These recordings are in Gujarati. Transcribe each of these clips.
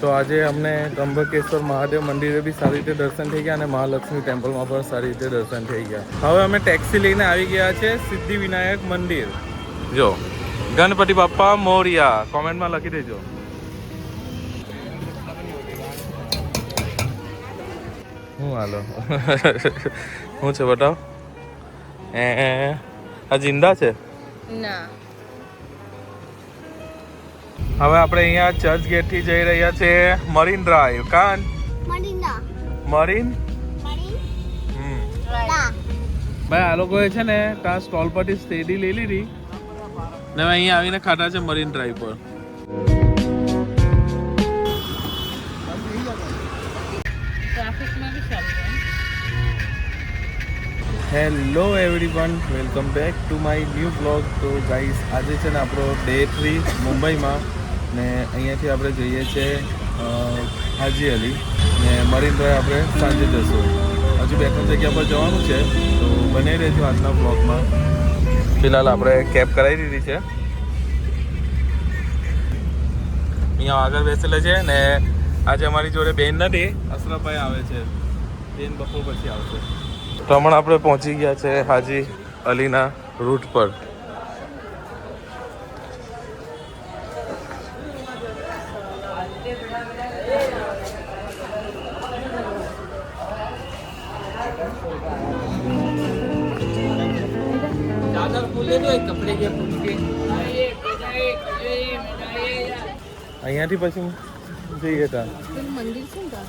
તો આજે અમને ત્રંબકેશ્વર મહાદેવ મંદિરે બી સારી રીતે દર્શન થઈ ગયા અને મહાલક્ષ્મી ટેમ્પલમાં પણ સારી રીતે દર્શન થઈ ગયા. હવે અમે ટેક્સી લઈને આવી ગયા છે સિદ્ધિવિનાયક મંદિર. જો ગણપતિ બાપ્પા મોરિયા કોમેન્ટમાં લખી દેજો. હું હાલો શું છે બતાવો. આ જિંદા છે ના. હવે આપણે અહીંયા ચર્ચ ગેટ થી જઈ રહ્યા છે મરીન ડ્રાઈવ. કાન મરીન ભાઈ આ લોકોએ છે ને ત્યાં સ્ટોલ પરથી સ્ટેડી લઈ લીધી ને અહીંયા આવીને ખાધા છે મરીન ડ્રાઈવ પર. Hello everyone, welcome back to my new blog. તો ગાઈસ આજે છે ને આપણો ડે 3 મુંબઈમાં ને અહીંયાથી આપણે જઈએ છીએ હાજી અલી ને મરીન ડ્રાઈવ આપણે સાંજે જશું. હજુ બે ત્રણ જગ્યા પર જવાનું છે તો બને રહેજો આજના બ્લોગમાં. ફિલહાલ આપણે કેબ કરાવી દીધી છે. અહીંયા આગળ બેસેલા છે ને આજે અમારી જોડે બેન નથી, અશરફભાઈ આવે છે. બેન બપોર પછી આવશે. તો હમણાં આપણે પહોંચી ગયા છે હાજી અલીના રૂટ પર. અહીંયાથી પછી જઈએ ત્યાં મંદિર છે ને.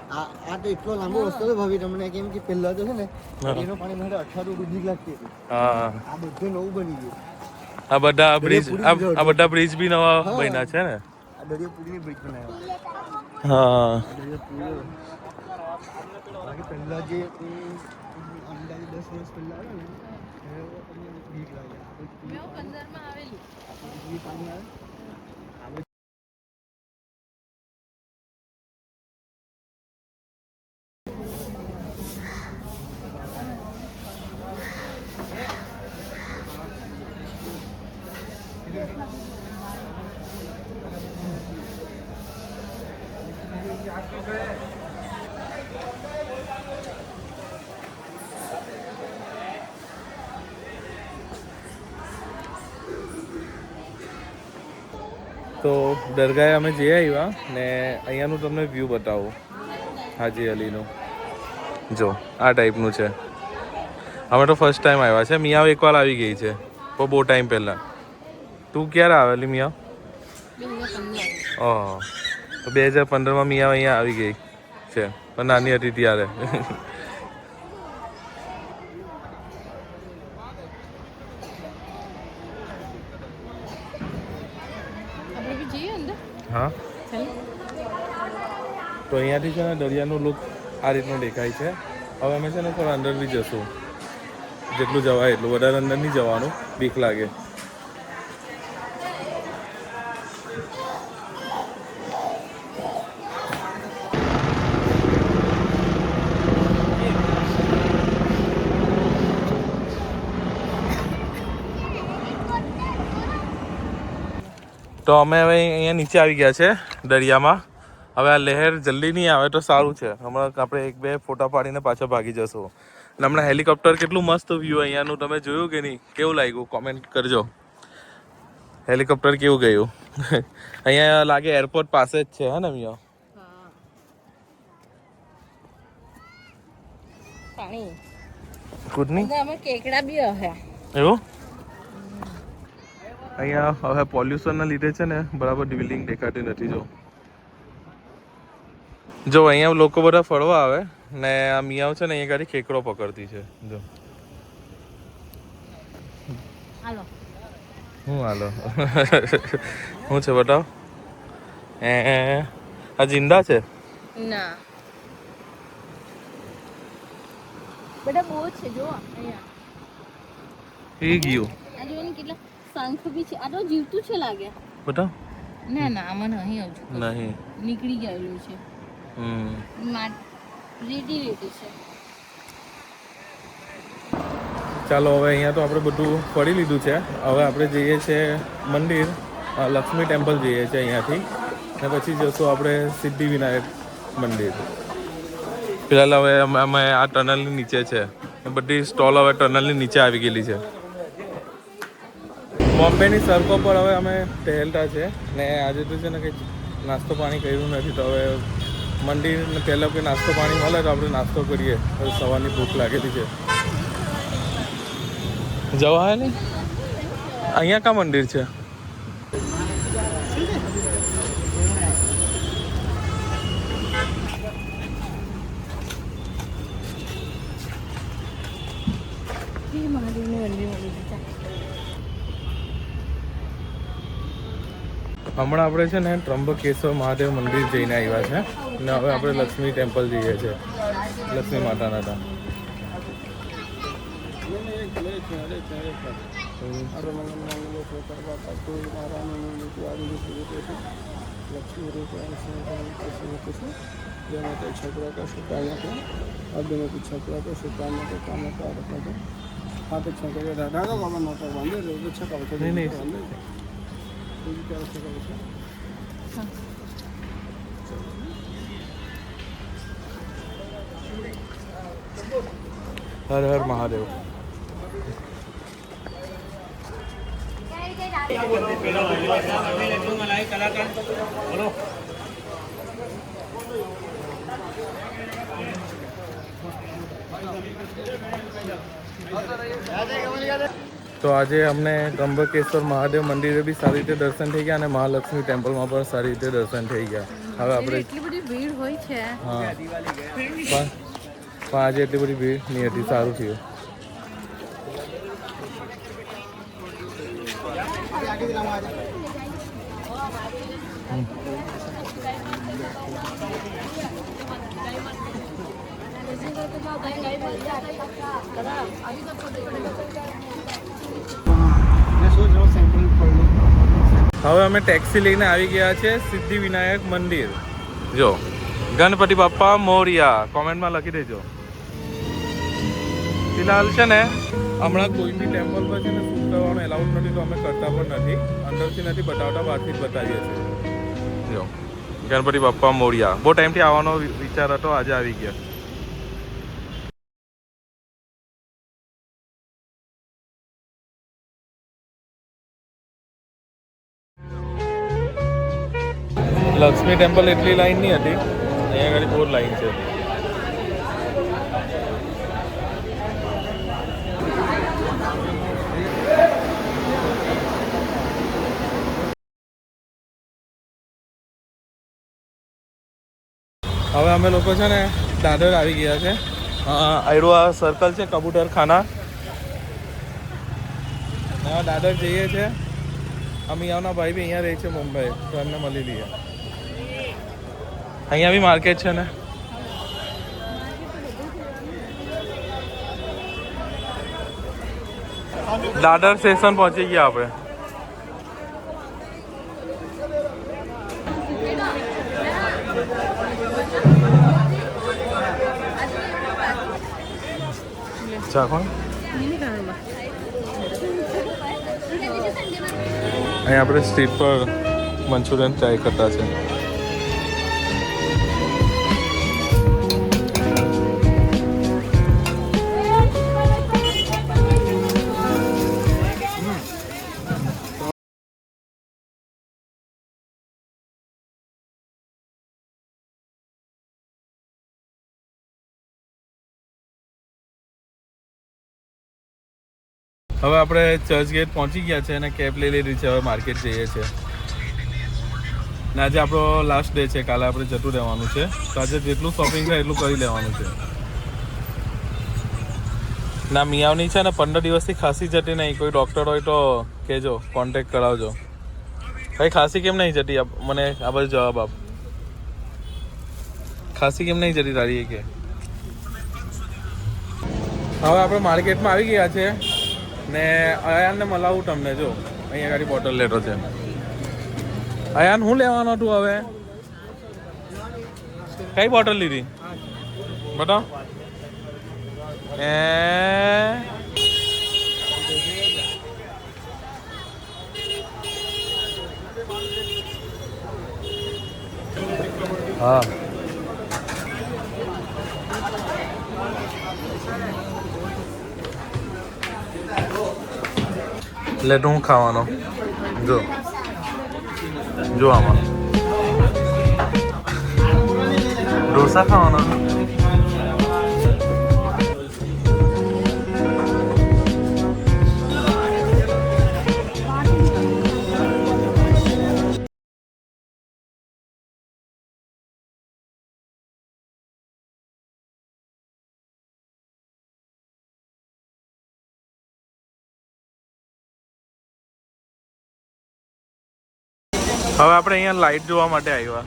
આ તો એટલો લાંબો રસ્તો છે ભાભી તમને, કેમ કે પહેલા તો છે ને એનો પાણી માટે 18 બીજી લાગતી હતી. હા, આ બધું નવું બની ગયું. આ બધા બ્રિજ બી નવા બન્યા છે ને. આ દરિયાપુરીની બ્રિજ બનાવ્યા. હા, દરિયાપુરી બાકી પહેલા જે અંદાજે 10 વર્ષ પહેલા આવે ને એ બીક લાગે. મેં 15 માં આવેલી પાણી આવે. તો દરગાહે અમે જઈ આવ્યા ને અહીંયાનું તમને વ્યૂ બતાવું હાજી અલીનું. જો આ ટાઈપનું છે. અમે તો ફર્સ્ટ ટાઈમ આવ્યા છે. મિયાઓ એકવાર આવી ગઈ છે પણ બહુ ટાઈમ પહેલાં. તું ક્યારે આવેલી મિયાઓ? ઓહ, તો 2015માં મિયાઓ અહીંયા આવી ગઈ છે પણ નાની હતી ત્યારે. હા, તો અહીંયાથી છે ને દરિયાનું લુક આ રીતનું દેખાય છે. હવે અમે છે ને થોડા અંદર બી જશું, જેટલું જવાય એટલું. વધારે અંદર નહીં જવાનું, બીક લાગે. તો અમે હવે અહીંયા નીચે આવી ગયા છે દરિયામાં. હવે આ લહેર જલ્દી નહીં આવે તો સારું છે. હમણાં આપણે 1-2 ફોટા પાડીને પાછા ભાગી જશું. અને હમણાં હેલિકોપ્ટર કેટલું મસ્ત વ્યૂ અહીંયાનું તમે જોયું કે નહીં? કેવું લાગ્યું કોમેન્ટ કરજો. હેલિકોપ્ટર કેવું ગયું? અહીંયા લાગે એરપોર્ટ પાસે જ છે. હે ને મિયા? કુછ નહીં કેકડા બી હે એવું. અહીંયા હવે પોલ્યુશનના લીધે છે ને બરાબર બિલ્ડિંગ દેખાતી નથી. જો અહીંયા લોકો બધા ફરવા આવે ને આ મિયાઓ છે ને અહીંયા ગાડી ખેકડો પકડતી છે. જો હું હાલો શું છે બતાવો. આ જિંદા છે ના. બધા બહુ છે જો અહીંયા. એ ગયું આ જો ને કેટલા શંખ બી છે. આ તો જીવતું છે લાગે. બતાવ. ના ના આમાં નહીં આવતું. નહીં નીકળી ગયેલું છે. રેડી છે. ચાલો હવે અહીંયા તો આપણે બધું ફરી લીધું છે. હવે આપણે જઈએ છીએ મંદિર, લક્ષ્મી ટેમ્પલ જઈએ છીએ અહીંયાથી, ને પછી જશું આપણે સિદ્ધિવિનાયક મંદિર. ફિલહાલ હવે અમે આ ટનલની નીચે છે, બધી સ્ટોલ હવે ટનલની નીચે આવી ગયેલી છે. બોમ્બેની સડકો પર હવે અમે ટહેલતા છે ને આજે તો છે ને કંઈ નાસ્તો પાણી કર્યું નથી, તો હવે મંદિરને પહેલાં કંઈ નાસ્તો પાણી મળે તો આપણે નાસ્તો કરીએ. હવે સવારની ભૂખ લાગેલી છે. જવા હે નહીં અહીંયા કા મંદિર છે? હમણાં આપણે છે ને ત્રંબકેશ્વર મહાદેવ મંદિર જઈને આવ્યા છે ને હવે આપણે લક્ષ્મી ટેમ્પલ જઈએ છીએ, લક્ષ્મી માતાના ત્યાં. छपरा का शुक्राना को अग्नि की छपरा को शुक्राना को काम का रखा था हाथ छकरे दादा का बाबा नौकर बांधे रोज छका बचे नहीं बांधे पूरी तरह से का बचे हर हर महादेव. તો આજે અમને ત્રંબકેશ્વર મહાદેવ મંદિરે બી સારી રીતે દર્શન થઈ ગયા અને મહાલક્ષ્મી ટેમ્પલમાં પણ સારી રીતે દર્શન થઈ ગયા. હવે આપણે એટલી બધી ભીડ હોય છે. હા પણ આજે એટલી બધી ભીડ નહીં હતી, સારું થયું. હવે અમે ટેક્સી લઈને આવી ગયા છે સિદ્ધિવિનાયક મંદિર. જો ગણપતિ બાપ્પા મોરિયા કોમેન્ટમાં લખી દેજો. ફિલહાલ છે ને હમણાં કોઈ બી ટેમ્પલ પર છે ને શૂટ કરવાનું એલાઉડ નથી, તો અમે કરતા પણ નથી, અંદરથી નથી બતાવતા, બહારથી જ બતાવીએ છીએ. જો ગણપતિ બાપ્પા મોરિયા. બહુ ટાઈમથી આવવાનો વિચાર હતો, આજે આવી ગયા. લક્ષ્મી ટેમ્પલ એટલી લાઈન નહીં હતી, અહીંયા આગળ બહુ લાઈન છે. હવે અમે લોકો છે ને દાદર આવી ગયા છે. આયરો આ સર્કલ છે કબૂતર ખાના, દાદર જઈએ છીએ. અમિયાવના ભાઈ બી અહીંયા રહે છે મુંબઈ, તો એમને મળી લઈએ. અહીંયા બી માર્કેટ છે ને. દાદર સ્ટેશન પહોંચી ગયા આપણે. ચાખો. અહીંયા આપણે સ્ટ્રીટ પર મંચુરિયન ટ્રાય કરતા છે. હવે આપણે ચર્ચ ગેટ પહોંચી ગયા છે અને કેબ લઈ લીધી છે. હવે માર્કેટ જઈએ છીએ ને આજે આપણો લાસ્ટ ડે છે, કાલે આપણે જતું રહેવાનું છે. તો આજે જેટલું શોપિંગ થાય એટલું કરી લેવાનું છે. ના મિયાવની છે ને 15 દિવસથી ખાંસી જતી નહીં. કોઈ ડૉક્ટર હોય તો કહેજો, કોન્ટેક્ટ કરાવજો. ભાઈ ખાંસી કેમ નહીં જતી? મને આ બધો જવાબ આપ. ખાંસી કેમ નહીં જતી તારી? કે હવે આપણે માર્કેટમાં આવી ગયા છે ને અયાનને મળાવું તમને. જો અહીંયા ગાડી બોટલ લેતો છે. અયાન હું લેવાનો તું? હવે કઈ બોટલ લીધી બતાવ. હા એટલે તું ખાવાનો જો જો આમાં ઢોસા ખાવાનો હવે આપણે અહીંયા લાઈટ જોવા માટે આવ્યા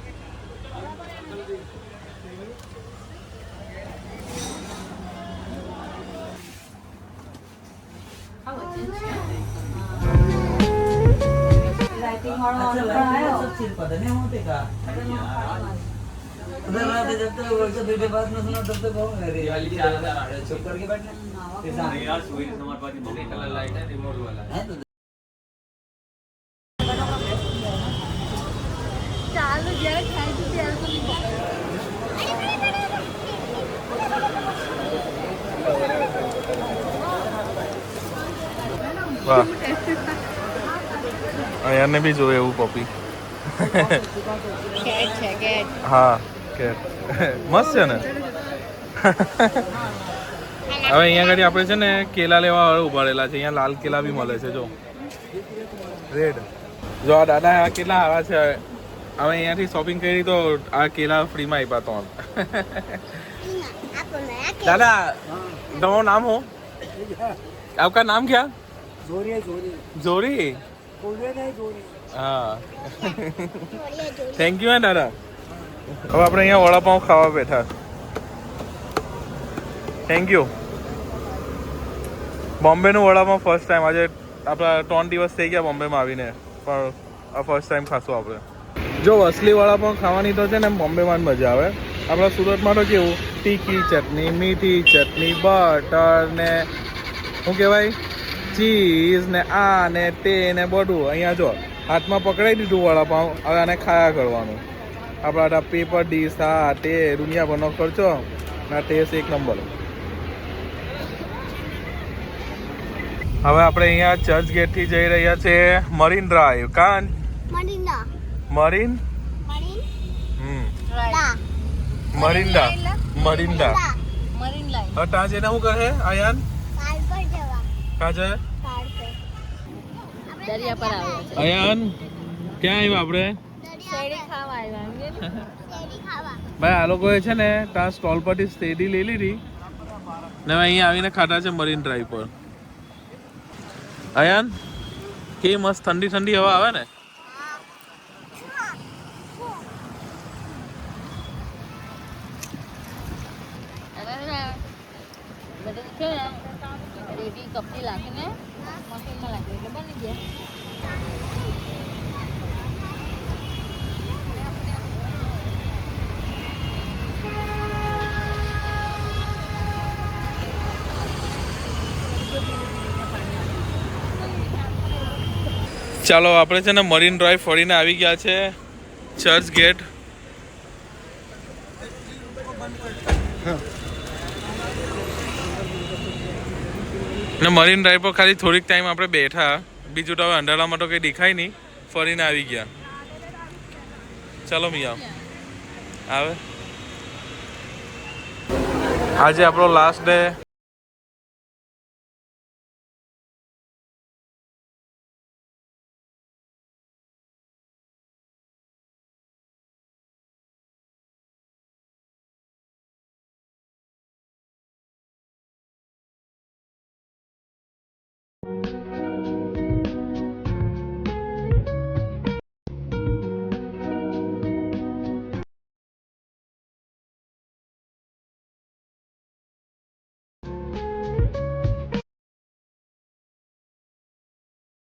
વાહ અહીંયાને બી જોઈએ એવું કોપી હા કેટ મસ્ત છે ને હવે અહીંયા આગળ આપણે છે ને કેલા લેવા ઉભાડેલા છે અહીંયા લાલ કેલા બી મળે છે જો રેડ જો આ દાદા આ કેટલા આવા છે હવે અહીંયાથી શોપિંગ કરી તો આ કેલા ફ્રીમાં આપ્યા તો દાદા તમારું નામ હો આપકા નામ क्या जोरी હા થેન્ક યુ હે દાદા હવે આપણે અહીંયા વડાપાઉં ખાવા બેઠા થેન્ક યુ બોમ્બેનું વડાપાઉં ફર્સ્ટ ટાઈમ આજે આપણા 3 દિવસ થઈ ગયા બોમ્બેમાં આવીને પણ આ ફર્સ્ટ ટાઈમ ખાશું આપણે જો અસલી વડાપાઉં ખાવાની તો છે ને બોમ્બેમાં જ મજા આવે આપણા સુરતમાં તો કેવું તીખી ચટણી મીઠી ચટણી બટર ને શું કહેવાય ચીઝ ને આ ને તે ને બધું અહીંયા જો હાથમાં પકડાઈ દીધું વડાપાઉં હવે આને ખાયા કરવાનું આપણા પેપર ડીશ હા તે દુનિયાભરનો ખર્ચો ના ટેસ્ટ એક નંબર હવે આપણે અહીંયા ચર્ચ ગેટથી જઈ રહ્યા છે મરીન ડ્રાઈવ કાન મરીન મરિંડા મરિંડા હવે ત્યાં જઈને શું કરે આયાન ક્યાં જાય દરિયા પર આવ્યા આયાન ક્યાં આવ્યા આપણે શેરડી ખાવા આવ્યા ભાઈ આ લોકોએ છે ને ત્યાં સ્ટોલ પરથી શેરડી લઈ લીધી ને અહીંયા આવીને ખાધા છે મરીન ડ્રાઈવ પર આયાન કેવી મસ્ત ઠંડી ઠંડી હવા આવે ને રેડી કપડી લાખીને મશીનમાં લાગી એટલે બની ગયા ચાલો આપણે છે ને મરીન ડ્રાઈવ ફરીને આવી ગયા છે ચર્ચ ગેટ ને મરીન ડ્રાઈવ પર ખાલી થોડીક ટાઈમ આપણે બેઠા બીજું તો હવે અંધારામાં તો કંઈ દેખાય નહીં ફરીને આવી ગયા ચાલો મિયા આવે આજે આપણો લાસ્ટ ડે